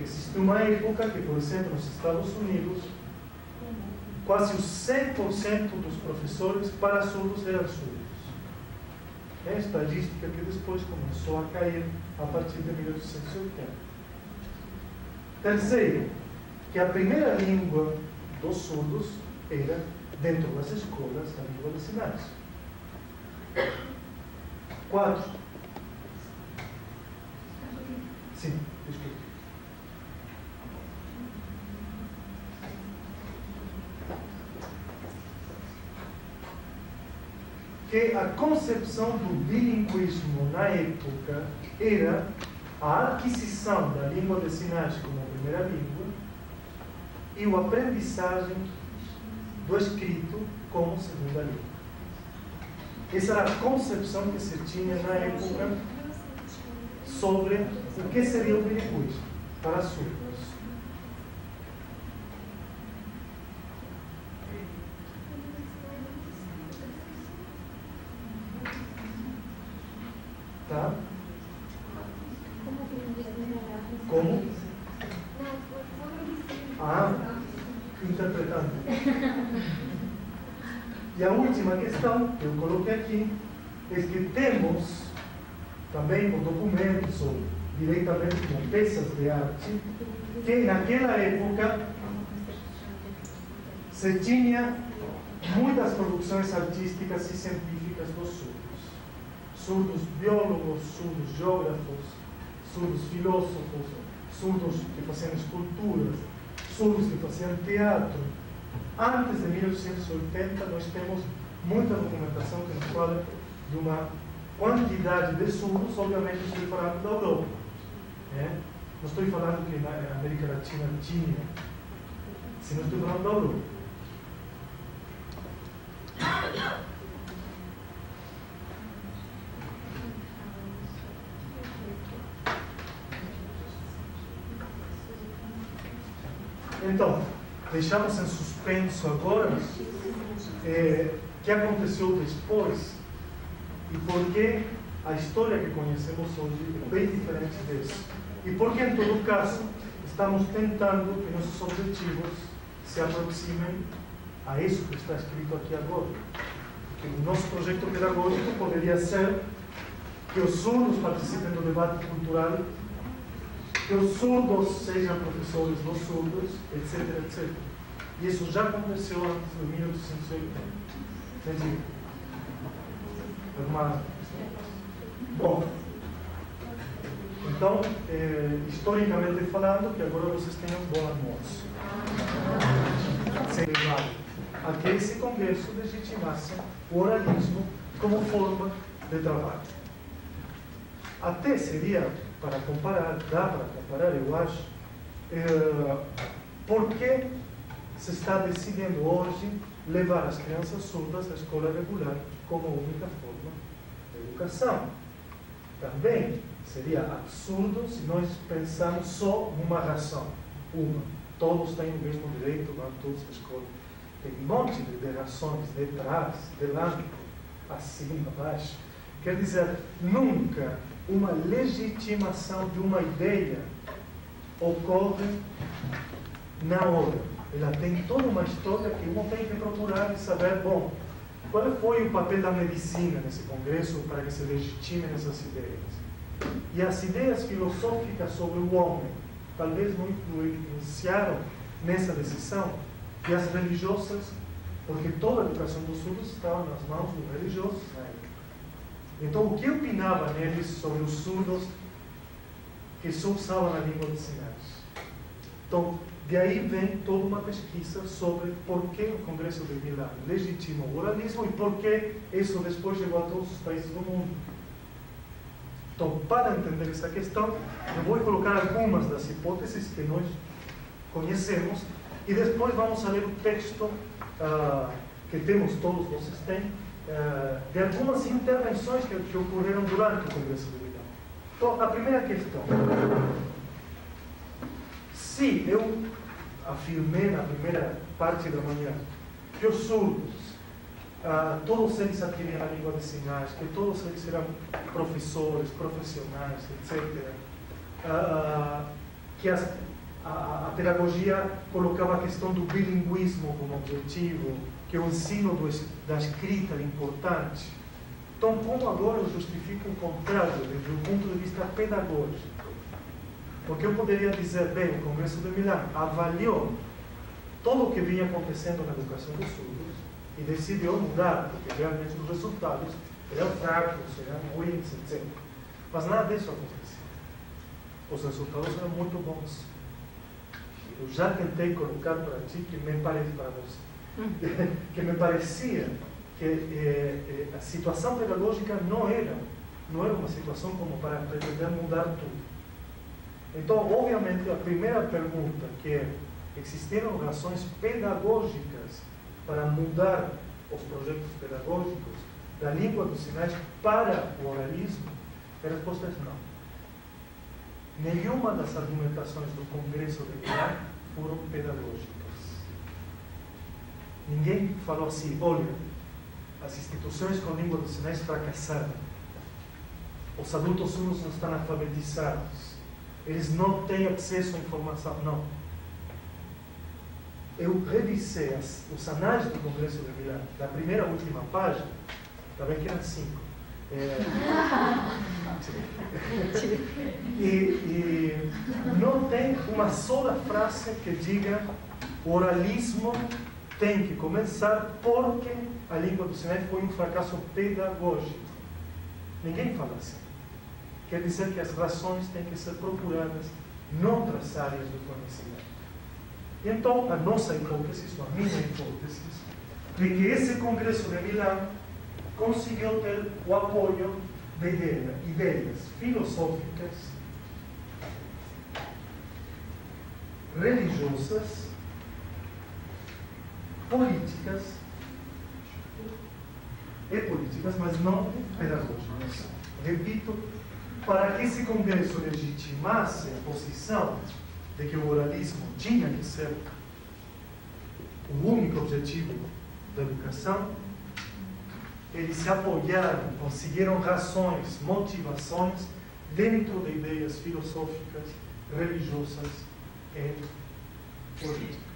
Existe uma época que, por exemplo, nos Estados Unidos, quase os 100% dos professores para surdos eram surdos. É estatística que depois começou a cair a partir de 1880. Terceiro, que a primeira língua dos surdos era, dentro das escolas, a língua de sinais. 4. Sim, desculpe. Que a concepção do bilinguismo na época era a aquisição da língua de sinais como primeira língua e a aprendizagem do escrito como segunda língua. Essa era a concepção que se tinha na época sobre o que seria o bilinguismo para surdos. Tá? Como? Interpretando. E a última questão que eu coloquei aqui é que temos também por documentos ou diretamente com peças de arte que naquela época se tinha muitas produções artísticas e científicas dos surdos. Surdos biólogos, surdos geógrafos, surdos filósofos, surdos que faziam esculturas, surdos que faziam teatro, Antes de 1880, nós temos muita documentação que nos fala de uma quantidade de surdos, obviamente estou falando da Europa. Não estou falando que na América Latina tinha, senão estou falando da Europa. Então, deixamos em suspenso agora o que aconteceu depois e por que a história que conhecemos hoje é bem diferente disso. E porque, em todo caso, estamos tentando que nossos objetivos se aproximem a isso que está escrito aqui agora. Que o nosso projeto pedagógico poderia ser que os surdos participem do debate cultural, que os surdos sejam professores dos surdos, etc, etc. E isso já aconteceu antes de 1880. Entendi? Bom, então, historicamente falando, que agora vocês tenham bom almoço. A que esse congresso legitimasse o oralismo como forma de trabalho. Até seria, para comparar, dá para comparar, eu acho, por que se está decidindo hoje levar as crianças surdas à escola regular como única forma de educação. Também seria absurdo se nós pensarmos só numa razão, uma. Todos têm o mesmo direito, vão todos à escola. Tem um monte de razões, de trás, de lado, acima, abaixo. Quer dizer, nunca uma legitimação de uma ideia ocorre na hora. Ela tem toda uma história que um tem que procurar e saber, bom, qual foi o papel da medicina nesse congresso para que se legitimem essas ideias. E as ideias filosóficas sobre o homem talvez não influenciaram nessa decisão, e as religiosas, porque toda a educação dos surdos estava nas mãos dos religiosos na época. Então, o que opinava neles sobre os surdos que só usavam a língua de sinais? Então, de aí vem toda uma pesquisa sobre por que o Congresso de Milão legitima o oralismo e por que isso depois chegou a todos os países do mundo. Então, para entender essa questão, eu vou colocar algumas das hipóteses que nós conhecemos e depois vamos ler o texto que temos, todos vocês têm, de algumas intervenções que ocorreram durante o Congresso de Milão. Então, a primeira questão. Se eu afirmei na primeira parte da manhã que os surdos, todos eles adquiriam a língua de sinais, que todos eles eram professores, profissionais, etc., que a pedagogia colocava a questão do bilinguismo como objetivo, que o ensino da escrita era importante. Então, como agora eu justifico o contrário, desde o ponto de vista pedagógico? Porque eu poderia dizer, bem, o Congresso de Milão avaliou tudo o que vinha acontecendo na educação dos surdos e decidiu mudar, porque realmente os resultados eram fracos, eram ruins, etc. Mas nada disso aconteceu. Os resultados eram muito bons. Eu já tentei colocar para ti que me parece para você, que me parecia que a situação pedagógica não era uma situação como para pretender mudar tudo. Então, obviamente, a primeira pergunta, que é: existiram razões pedagógicas para mudar os projetos pedagógicos da língua dos sinais para o oralismo? A resposta é não. Nenhuma das argumentações do Congresso de Milão foram pedagógicas. Ninguém falou assim: olha, as instituições com língua dos sinais fracassaram, os adultos surdos não estão alfabetizados, eles não têm acesso à informação. Não. Eu revisei os anais do Congresso de Milão, da primeira à última página, também que eram 5. E não tem uma sola frase que diga o oralismo tem que começar porque a língua dos sinais foi um fracasso pedagógico. Ninguém fala assim. Quer dizer que as razões têm que ser procuradas noutras áreas do conhecimento. E então, a nossa hipótese, a minha hipótese, é que esse Congresso de Milão conseguiu ter o apoio de ideias filosóficas, religiosas, políticas, mas não pedagógicas. Repito, para que esse Congresso legitimasse a posição de que o oralismo tinha que ser o único objetivo da educação, eles se apoiaram, conseguiram razões, motivações dentro de ideias filosóficas, religiosas e políticas.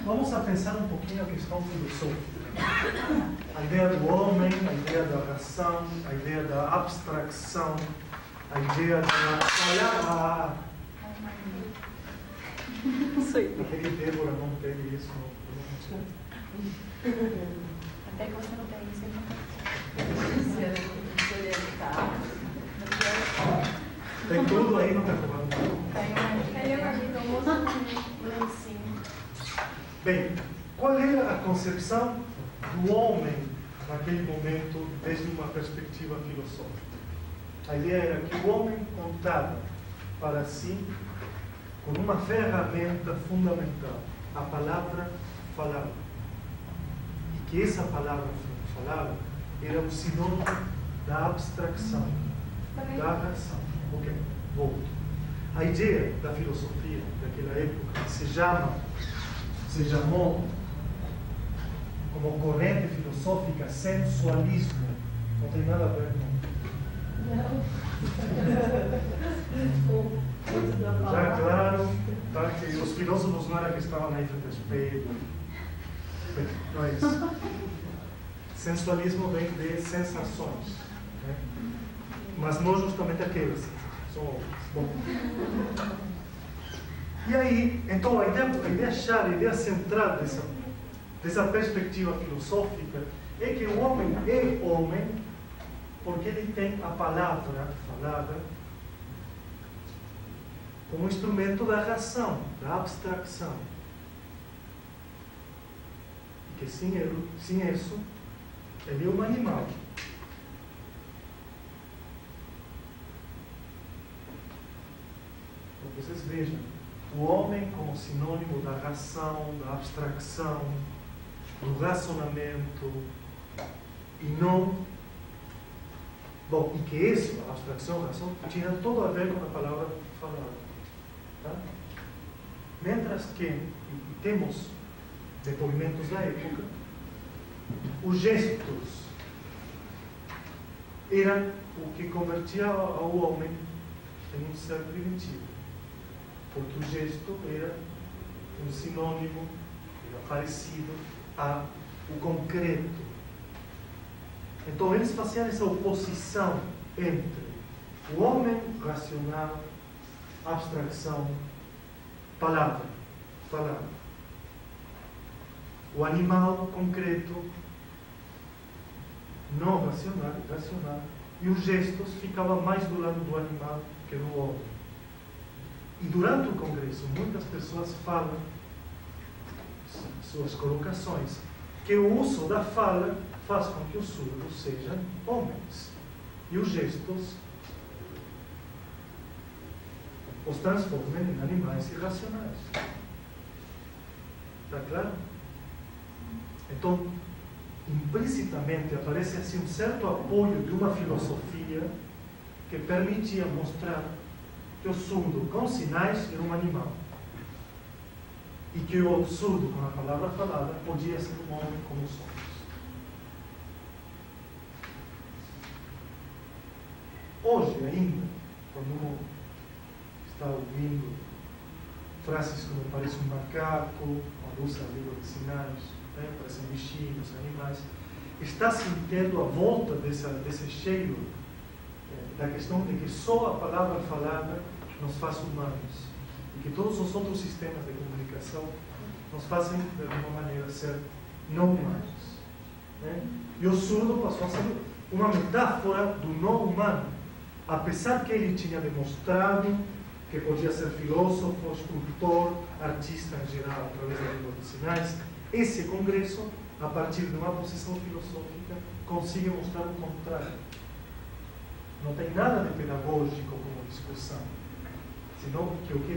Vamos a pensar um pouquinho a questão filosófica. A ideia do homem, a ideia da razão, a ideia da abstração, a ideia da palavra. Até que Débora não pegue isso. Até que você não pegue isso. Tem tudo aí no cartão. Bem, qual era a concepção do homem naquele momento desde uma perspectiva filosófica? A ideia era que o homem contava para si com uma ferramenta fundamental, a palavra falada. E que essa palavra falada era o sinônimo da abstração, da razão. Ok, volto. A ideia da filosofia daquela época se chamou como corrente filosófica sensualismo. Não tem nada a ver com. Já claro, tá, que os filósofos não eram que estavam aí frente ao espelho. Não é isso. Sensualismo vem de sensações, né? Mas não justamente aquelas sensações, são outras. Bom. E aí, então, a ideia-chave, a ideia central dessa perspectiva filosófica é que o homem é homem porque ele tem a palavra falada como instrumento da razão, da abstração. E que sem isso, ele é um animal. Então, vocês vejam. O homem como sinônimo da razão, da abstração, do racionamento, e não... Bom, e que isso, a abstração, a razão, tinha tudo a ver com a palavra falada. Tá? Mientras que, e temos depoimentos da época, os gestos eram o que convertia ao homem em um ser primitivo. Porque o gesto era um sinônimo, era parecido ao concreto. Então eles faziam essa oposição entre o homem racional, abstração, palavra. O animal concreto, não racional, e os gestos ficavam mais do lado do animal que do homem. E durante o Congresso, muitas pessoas falam, suas colocações, que o uso da fala faz com que os surdos sejam homens. E os gestos os transformem em animais irracionais. Está claro? Então, implicitamente aparece assim um certo apoio de uma filosofia que permitia mostrar que o surdo com sinais era um animal e que o surdo com a palavra falada podia ser um homem como os homens. Hoje ainda, quando uno está ouvindo frases como parece um macaco, quando usa a língua de sinais, né, parecem bichinhos, animais, está sentindo a volta desse cheiro da questão de que só a palavra falada nos faz humanos e que todos os outros sistemas de comunicação nos fazem, de alguma maneira, ser não humanos. Né? E o surdo passou a ser uma metáfora do não humano, apesar que ele tinha demonstrado que podia ser filósofo, escultor, artista em geral, através da língua dos sinais. Esse congresso, a partir de uma posição filosófica, consegue mostrar o contrário. Não tem nada de pedagógico como discussão, senão que o que